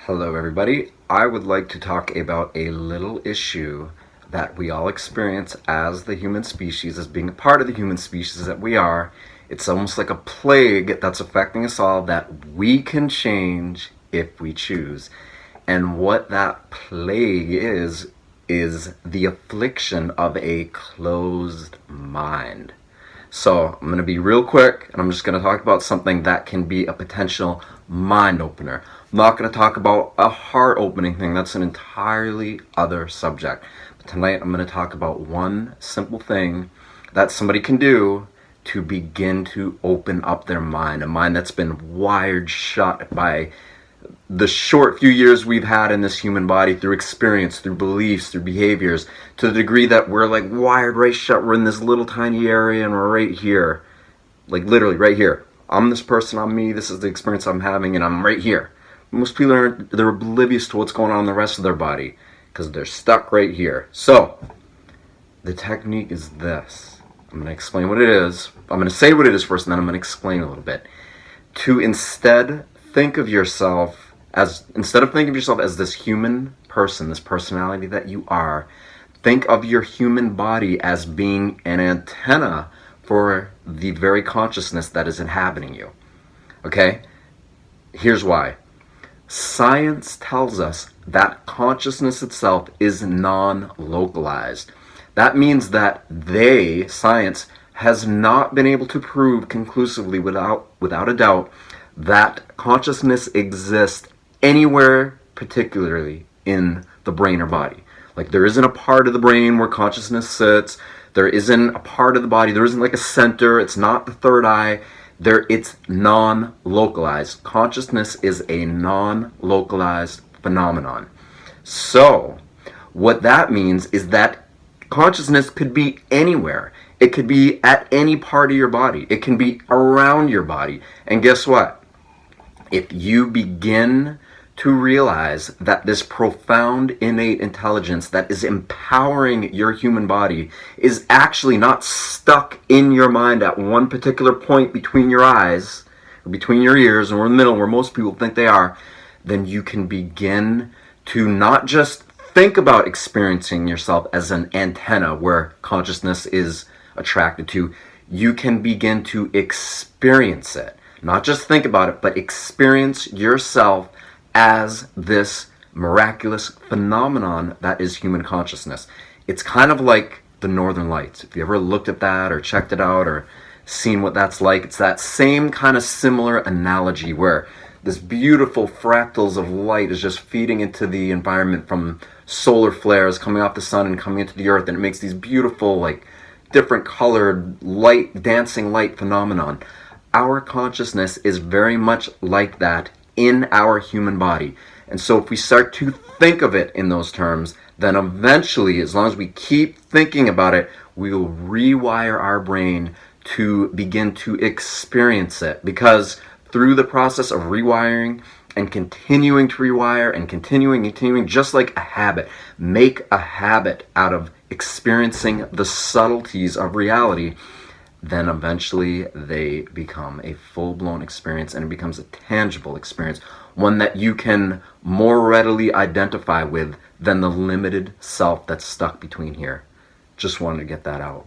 Hello everybody. I would like to talk about a little issue that we all experience as the human species, as being a part of the human species that we are. It's almost like a plague that's affecting us all that we can change if we choose. And what that plague is the affliction of a closed mind. So I'm going to be real quick, and I'm just going to talk about something that can be a potential mind opener. I'm not going to talk about a heart opening thing. That's an entirely other subject. But tonight I'm going to talk about one simple thing that somebody can do to begin to open up their mind, a mind that's been wired shut by the short few years we've had in this human body through experience, through beliefs, through behaviors, to the degree that we're like wired right shut. We're in this little tiny area and we're right here, like literally right here. I'm this person, I'm me, this is the experience I'm having, and I'm right here. Most people they're oblivious to what's going on in the rest of their body because they're stuck right here. So the technique is this. I'm going to explain what it is. I'm going to say what it is first, and then I'm going to explain a little bit. To instead think of yourself as, instead of thinking of yourself as this human person, this personality that you are, think of your human body as being an antenna for the very consciousness that is inhabiting you. Okay? Here's why. Science tells us that consciousness itself is non-localized. That means that science, has not been able to prove conclusively without a doubt that consciousness exists anywhere, particularly in the brain or body. Like there isn't a part of the brain where consciousness sits. There isn't a part of the body. There isn't like a center. It's not the third eye. It's non-localized. Consciousness is a non-localized phenomenon. So what that means is that consciousness could be anywhere. It could be at any part of your body. It can be around your body. And guess what? If you begin to realize that this profound innate intelligence that is empowering your human body is actually not stuck in your mind at one particular point between your eyes, or between your ears, or in the middle where most people think they are, then you can begin to not just think about experiencing yourself as an antenna where consciousness is attracted to. You can begin to experience it. Not just think about it, but experience yourself as this miraculous phenomenon that is human consciousness. It's kind of like the Northern Lights. If you ever looked at that or checked it out or seen what that's like, it's that same kind of similar analogy where this beautiful fractals of light is just feeding into the environment from solar flares coming off the sun and coming into the earth, and it makes these beautiful, like, different colored light, dancing light phenomenon. Our consciousness is very much like that in our human body. And so if we start to think of it in those terms, then eventually, as long as we keep thinking about it, we will rewire our brain to begin to experience it. Because through the process of rewiring and continuing to rewire and continuing, just like a habit, make a habit out of experiencing the subtleties of reality, then eventually they become a full-blown experience, and it becomes a tangible experience, one that you can more readily identify with than the limited self that's stuck between here. Just wanted to get that out.